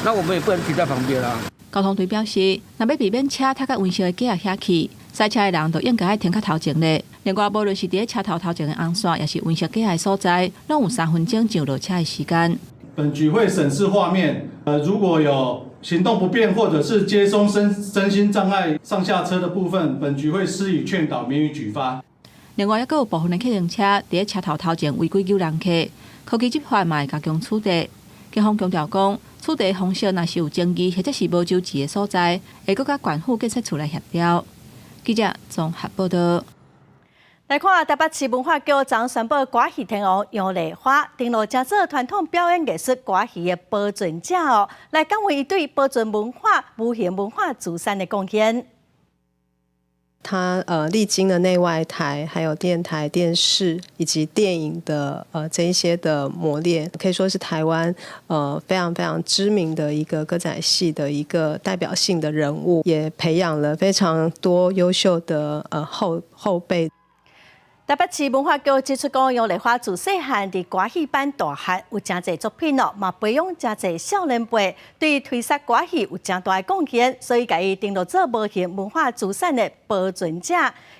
那我们也不能停在旁边啊。交通队表示，若要避免车踢到温室的架遐去，驶车的人就应该停较头前咧。另外，无论是伫咧车头前的红线，也是温室架的所在，拢有3分钟上落车的时间。本局会审视画面，如果有行动不便或者是接送身心障碍上下车的部分，本局会施以劝导，免予举发。另外，还有部分的客运车伫咧车头前违规救人客，科技执法嘛会加强处理。警方强调讲，处理方式若是有争议或者是无周知的所在，会搁甲县府建设处来协调。记者综合报道。来看台北市文化局昨宣布歌戏天王杨丽花登陆加做传统表演艺术歌戏的保存者哦，来讲为伊对保存文化、无形文化资产的贡献。他历经了内外台、还有电台、电视以及电影的这一些的磨练，可以说是台湾非常非常知名的一个歌仔戏的一个代表性的人物，也培养了非常多优秀的后辈。台北市文化局指出，讲杨丽花自细汉伫歌戏班大汉，有真侪作品哦，嘛培养真侪少年辈对推广歌戏有真大的贡献，所以甲伊登录做无形文化资产的保存者。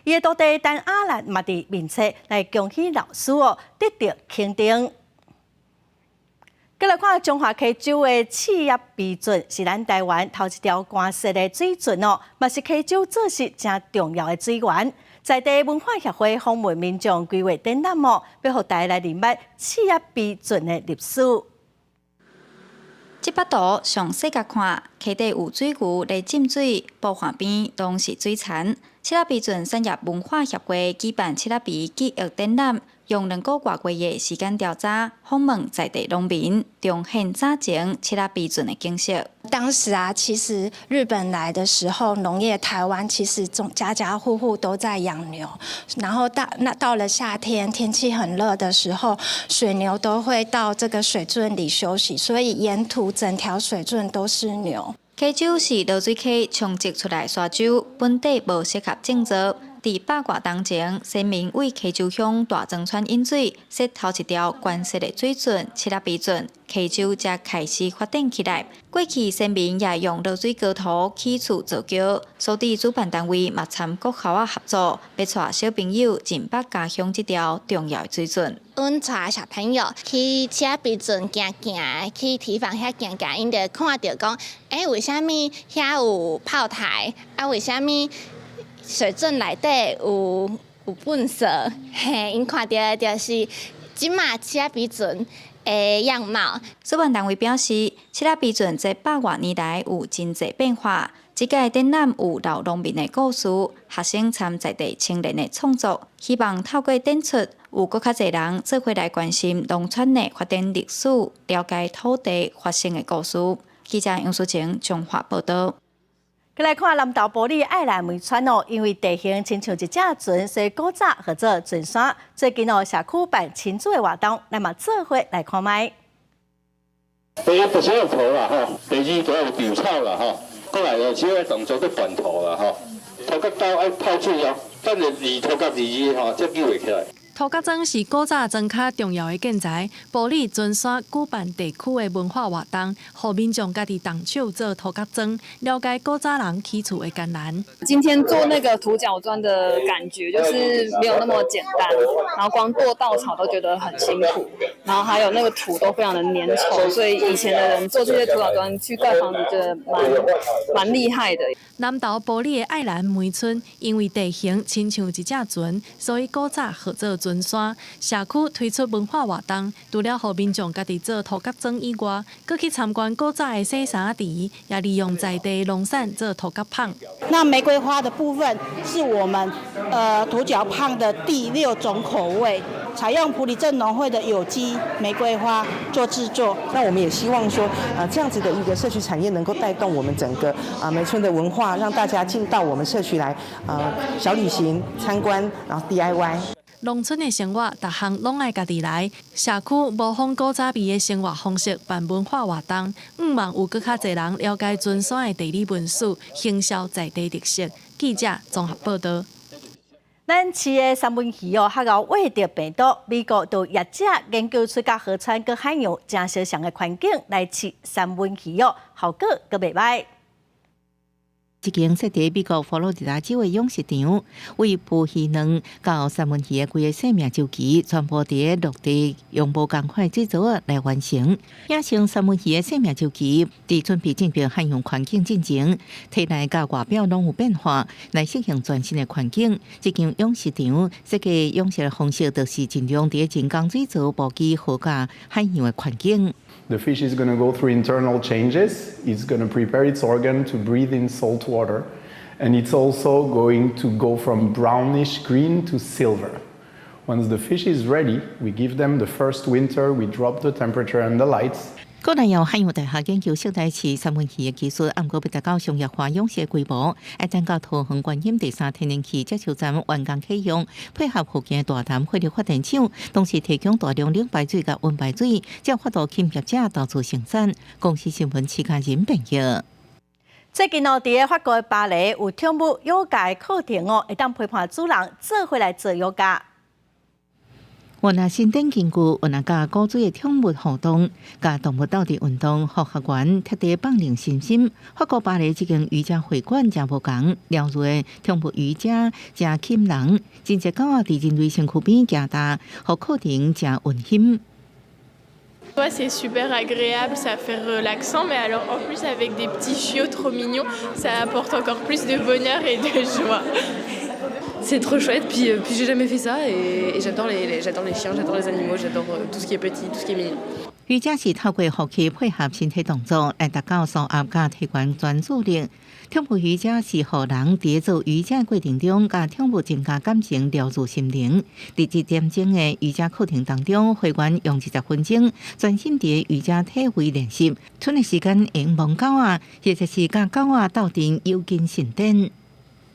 伊的徒弟陈阿兰嘛伫面册来恭喜老师哦，得到肯定。再来看中华溪州的赤叶鼻圳，是咱台湾头一条干涩的水圳哦，嘛是溪州做事真重要的水源。在地文化协会访问民众规划展览哦，要互大家来认识赤叶鼻圳的历史。这幅图上细甲看，溪底有水牛在浸水，步岸边拢是水田。赤叶鼻圳产业文化协会举办赤叶鼻记忆展览，用2个多月的时间调查，访问在地农民，重现早前赤叶鼻圳的景色。当时啊，其实日本来的时候，农业台湾其实家家户户都在养牛，然后到了夏天天气很热的时候，水牛都会到这个水圳里休息，所以沿途整条水圳都是牛。溪州是流水溪冲积出来沙洲，本地无适合种植。伫8月当前，先民为溪州乡大庄川引水，设头一条关设的水圳赤叶鼻圳，溪州才开始发展起来。过去先民也用流水高土起厝造桥，所以主办单位嘛参各校合作，要带小朋友进北家乡这条重要的水圳。阮带小朋友去赤叶鼻圳行行，去堤防遐行行，因就看到讲，为虾米遐有炮台？为虾米？水圳内底有粪扫，因看到就是即马赤叶鼻圳的样貌。主办单位表示，赤叶鼻圳在8月年来有真侪变化。这届展览有老农民的故事，学生参在地青年的创作，希望透过展出，有更较侪人做伙来关心农村的发展历史，了解土地发生的故事。记者杨淑晴综合报道。再来看南投埔里爱来梅川哦，因为地形亲像一只船，所以古早叫做船山。最近哦，社区办亲子的活动，咱嘛做伙来看卖。第一，不需要土啦吼；第二，就要有稻草啦吼。过来就只要动作要灌土啦吼，土甲刀爱泡水哦，等下二土甲二吼，才救会起来。涂角庄是古早庄卡重要的建材，埔里全山举办地区的文化活动，让民众家己动手做涂角庄，了解古早人起厝的艰难。今天做那个土角砖的感觉就是没有那么简单，然后光剁稻草都觉得很辛苦，然后还有那个土都非常的粘稠，所以以前的人做这些土角砖去盖房子，觉得蛮厉害的。南投埔里的爱兰梅村，因为地形亲像一只船，所以古早号做船山。社区推出文化活动，除了让民众家己做涂角庄以外，搁去参观古早的洗衫池，也利用在地农产做涂角棒。那玫瑰花的部分是我们土角棒的第6种口味，采用埔里镇农会的有机玫瑰花做制作。那我们也希望说，这样子的一个社区产业能够带动我们整个梅村的文化，让大家进到我们社区来小旅行、参观，然后 DIY。农村的生活，逐项拢爱家己来。社区模仿古早味的生活方式，办文化活动，望有更较侪人了解全山的地理文史，行销在地特色。记者综合报道。咱市的三文鱼还有胃着病毒，美国就业者研究出甲河川佮海洋真相像的环境来饲三文鱼效果佮袂歹。一间设伫美国佛罗里达州的养殖场，为捕鱼卵到三文鱼的规个生命周期，全部伫陆地用无共款制作来完成。也像三文鱼的生命周期，伫准备进入海洋环境进前，体内甲外表拢有变化，来适应全新的环境。这间养殖场设计养殖的方式，就是尽量伫人工水槽捕鱼好甲海洋的环境。The fish is going to go through internal changes. It's going to prepare its organ to breathe in salt water. And it's also going to go from brownish green to silver. Once the fish is ready, we give them the first winter, we drop the temperature and the lights. 国内有海洋大学研究室来饲三文鱼的技术，不过要达到商业化养殖规模，要等到桃园观音第3天然气接收站完工启用，配合附近大潭火力发电厂，同时提供大量冷白水和温白水，才发到企业者投资生产。公司新闻持家人朋友。最近伫法国的巴黎有宠物瑜伽课程会当陪伴主人做回来做瑜伽。我那新店根据我那甲古水的宠物互动，甲动物斗阵运动，学学员特地放亮信心。法国巴黎这间瑜伽会馆真无共，了解宠物瑜伽真吸引人，真侪狗仔伫人类身躯边行踏，互课程真温馨。Ouais, c'est super agréable, ça fait relaxant, mais alors en plus avec des petits chiots trop mignons, ça apporte encore plus de bonheur et de joie. C'est trop chouette, puis j'ai jamais fait ça et j'adore les chiens, j'adore les animaux, j'adore tout ce qui est petit, tout ce qui est mignon. 瑜伽是透过呼吸配合身体动作来达到双压甲提悬专注力。宠物瑜伽是互人伫做瑜伽过程中，甲宠物增加感情、疗愈心灵。伫1点钟的瑜伽课程当中，会员用20分钟专心伫瑜伽体位练习，剩的时间用望狗仔，或者是甲狗仔斗阵有筋伸展。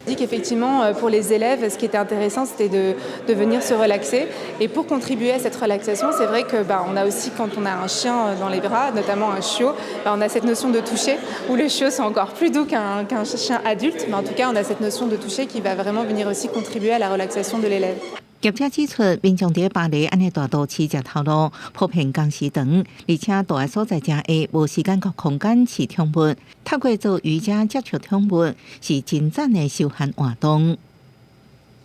Je dis qu'effectivement, pour les élèves, ce qui était intéressant, c'était de venir se relaxer. Et pour contribuer à cette relaxation, c'est vrai que on a aussi, quand on a un chien dans les bras, notamment un chiot, on a cette notion de toucher, où les chiots sont encore plus doux qu'un chien adulte. Mais en tout cas, on a cette notion de toucher qui va vraiment venir aussi contribuer à la relaxation de l'élève. 业者指出，民众伫巴黎安尼大都市食头路，普遍工时长，而且大个所在真下，无时间和空间饲宠物。透过做瑜伽接触宠物，是真赞的休闲活动。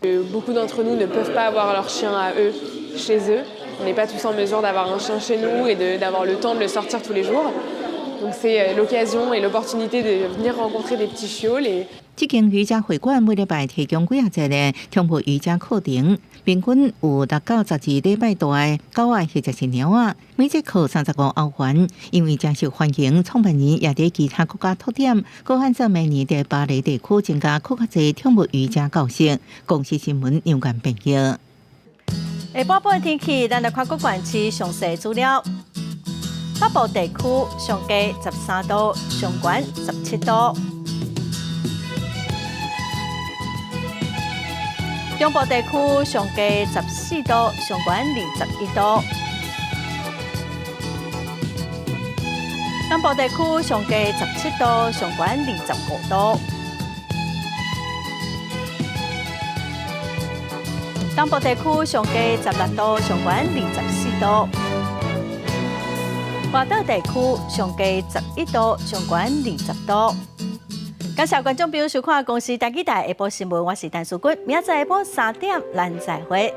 Beaucoup d'entre nous ne peuvent pas avoir leur chien à eux, chez eux. On n'est pas tous en mesure d'avoir un chien chez nous et d'avoir le temps de le sortir tous les jours. Donc c'est l'occasion et l'opportunité de venir rencontrer des petits chiots. 这间瑜伽会馆每礼拜提供几节的宠物瑜伽课程，平均有6到12礼拜大的狗仔或者是猫仔，每节课35欧元。因为真实环境，创办人也伫其他国家拓展，各按照每年在巴黎地区增加更加侪宠物瑜伽教室。公司新闻杨冠朋友。下半部天气，咱来看各县市详细资料。北部地区上低13度，上悬17度。中部地区上低14度，上悬21度；南部地区上低17度，上悬25度；东部地区上低16度，上悬24度；华岛地区上低11度，上悬20度。感谢观众朋友收看《公视台记台下晡新闻》，我是陈淑君，明仔载下晡3点咱再会。